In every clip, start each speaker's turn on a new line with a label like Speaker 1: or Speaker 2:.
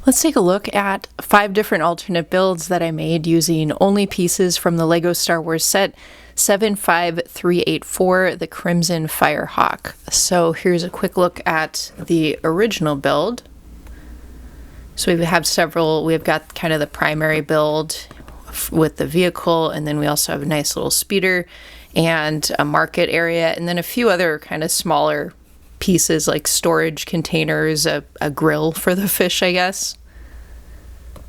Speaker 1: Let's take a look at 5 different alternate builds that I made using only pieces from the LEGO Star Wars set 75384, the Crimson Firehawk. So here's a quick look at the original build. So we have several, we've got kind of the primary build with the vehicle, and then we also have a nice little speeder and a market area, and then a few other kind of smaller pieces like storage containers, a grill for the fish, I guess.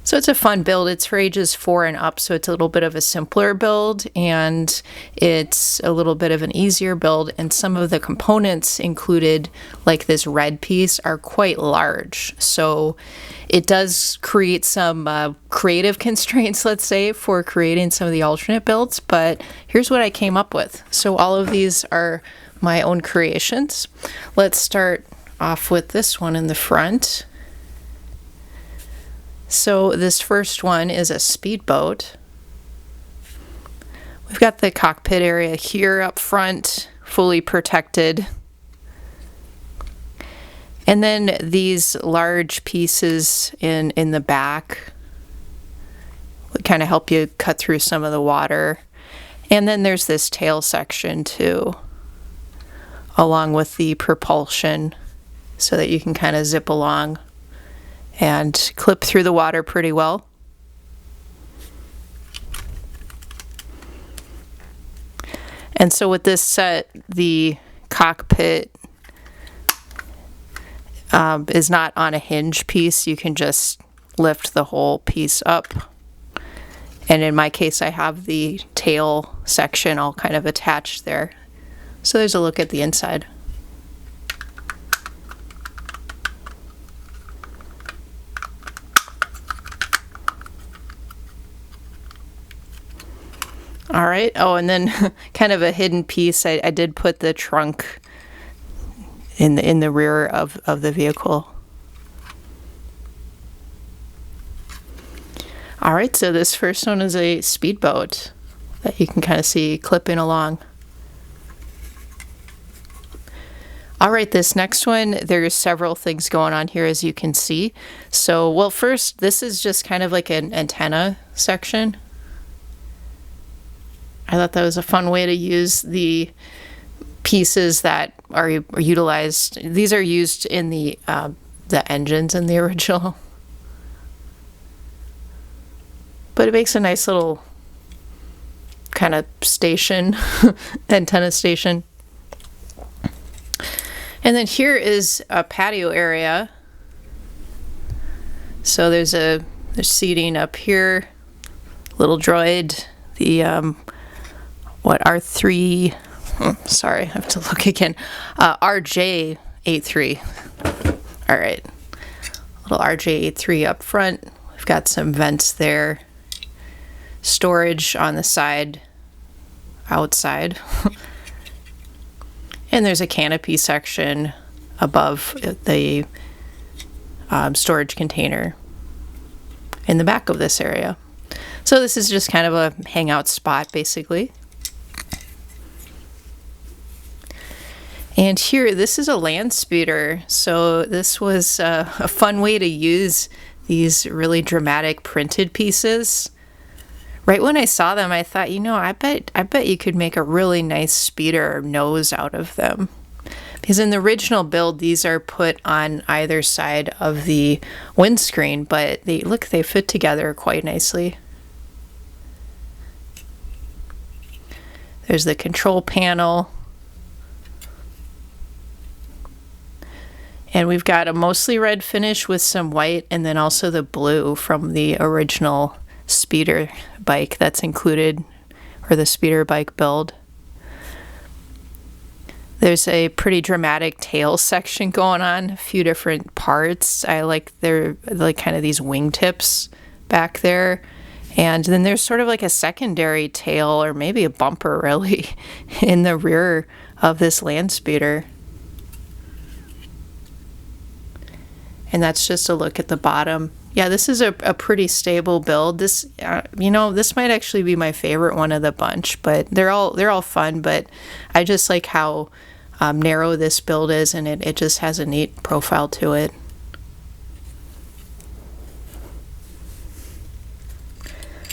Speaker 1: So it's a fun build. It's for ages 4 and up, so it's a little bit of a simpler build, and it's a little bit of an easier build, and some of the components included, like this red piece, are quite large. So it does create some creative constraints, let's say, for creating some of the alternate builds, but here's what I came up with. So all of these are my own creations. Let's start off with this one in the front. So this first one is a speedboat. We've got the cockpit area here up front, fully protected. And then these large pieces in the back would kind of help you cut through some of the water. And then there's this tail section too, along with the propulsion, so that you can kind of zip along and clip through the water pretty well. And so with this set, the cockpit is not on a hinge piece. You can just lift the whole piece up. And in my case, I have the tail section all kind of attached there. So there's a look at the inside. All right. Oh, and then kind of a hidden piece, I did put the trunk in the rear of the vehicle. All right, so this first one is a speedboat that you can kind of see clipping along. All right, this next one, there's several things going on here, as you can see. So, well, first, this is just kind of like an antenna section. I thought that was a fun way to use the pieces that are utilized. These are used in the engines in the original. But it makes a nice little kind of station, antenna station. And then here is a patio area. So there's seating up here, little droid, the R3, sorry, I have to look again, RJ83. All right, little RJ83 up front. We've got some vents there, storage on the side, outside. And there's a canopy section above the storage container in the back of this area. So this is just kind of a hangout spot, basically. And here, this is a land speeder. So this was a fun way to use these really dramatic printed pieces. Right when I saw them, I thought, you know, I bet you could make a really nice speeder nose out of them. Because in the original build, these are put on either side of the windscreen, but they fit together quite nicely. There's the control panel. And we've got a mostly red finish with some white, and then also the blue from the original speeder bike that's included, or the speeder bike build. There's a pretty dramatic tail section going on, a few different parts. I like kind of these wingtips back there. And then there's sort of like a secondary tail, or maybe a bumper really, in the rear of this land speeder. And that's just a look at the bottom. Yeah, this is a pretty stable build. This, this might actually be my favorite one of the bunch, but they're all fun. But I just like how narrow this build is, and it just has a neat profile to it.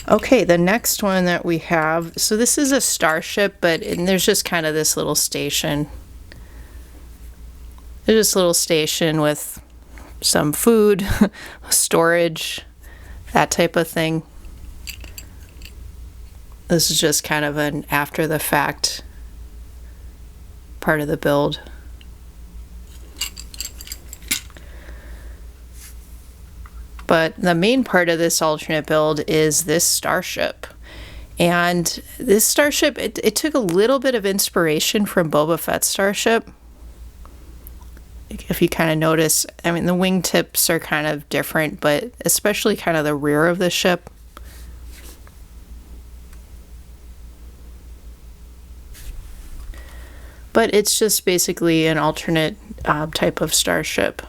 Speaker 1: Okay, the next one that we have, so this is a starship, but there's just kind of this little station. There's this little station with some food, storage, that type of thing. This is just kind of an after the fact part of the build. But the main part of this alternate build is this starship. And this starship, it took a little bit of inspiration from Boba Fett's starship. If you kind of notice, I mean, the wingtips are kind of different, but especially kind of the rear of the ship. But it's just basically an alternate type of starship.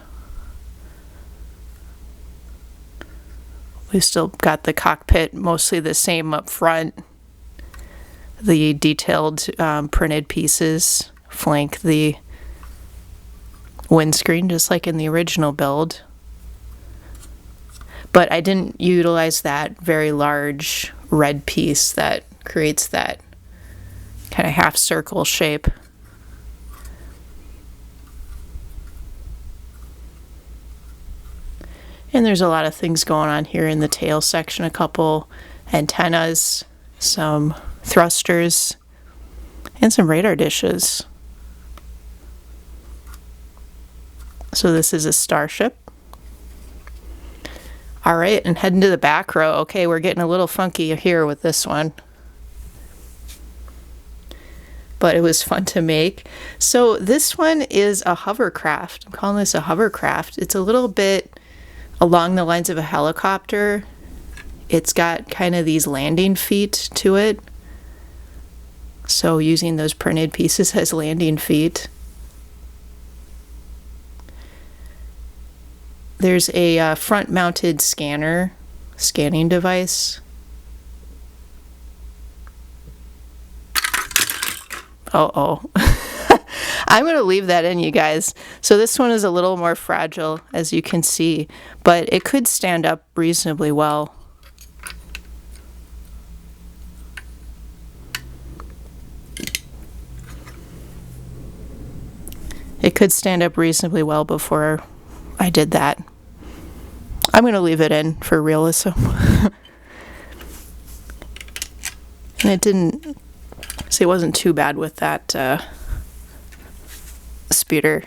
Speaker 1: We've still got the cockpit mostly the same up front. The detailed printed pieces flank the windscreen, just like in the original build. But I didn't utilize that very large red piece that creates that kind of half circle shape. And there's a lot of things going on here in the tail section. A couple antennas, some thrusters, and some radar dishes. So this is a starship. All right, and heading to the back row. Okay, we're getting a little funky here with this one. But it was fun to make. So this one is a hovercraft. I'm calling this a hovercraft. It's a little bit along the lines of a helicopter. It's got kind of these landing feet to it. So using those printed pieces as landing feet. There's a front-mounted scanning device. Uh-oh. I'm going to leave that in, you guys. So this one is a little more fragile, as you can see, but it could stand up reasonably well. It could stand up reasonably well before I did that. I'm going to leave it in for realism. And it didn't, see, it wasn't too bad with that speeder.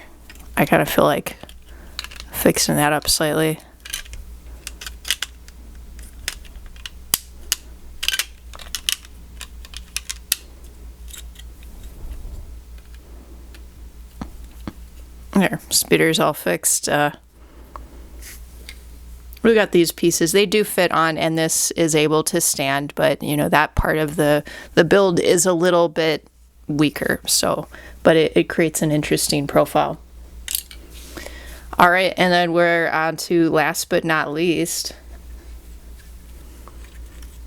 Speaker 1: I kind of feel like fixing that up slightly. There, speeder's all fixed. We got these pieces. They do fit on, and this is able to stand, but you know, that part of the build is a little bit weaker, so, but it creates an interesting profile. All right, and then we're on to last but not least.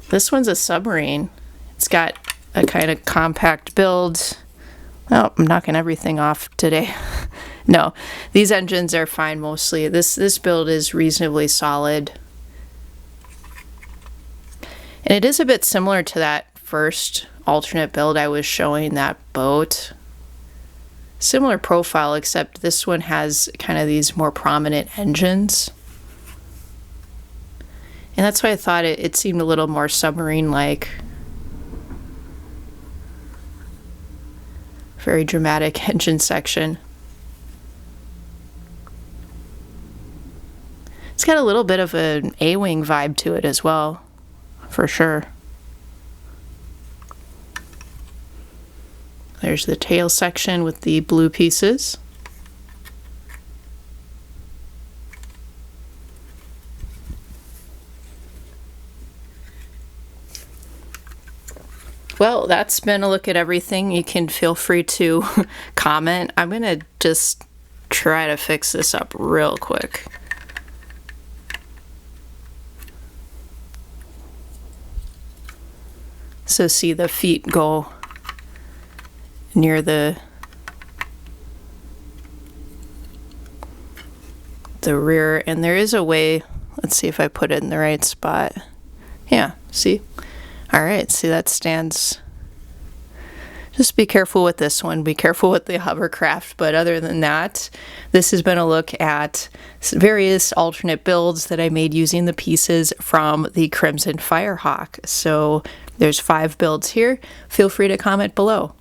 Speaker 1: This one's a submarine. It's got a kind of compact build. Oh, I'm knocking everything off today. No, these engines are fine mostly. This build is reasonably solid. And it is a bit similar to that first alternate build I was showing, that boat. Similar profile, except this one has kind of these more prominent engines. And that's why I thought it seemed a little more submarine-like. Very dramatic engine section. It's got a little bit of an A-wing vibe to it as well, for sure. There's the tail section with the blue pieces. Well, that's been a look at everything. You can feel free to comment. I'm going to just try to fix this up real quick. So see the feet go near the rear, and there is a way, let's see if I put it in the right spot. Yeah, see? All right, see, that stands. Just be careful with this one. Be careful with the hovercraft. But other than that, this has been a look at various alternate builds that I made using the pieces from the Crimson Firehawk. So there's 5 builds here. Feel free to comment below.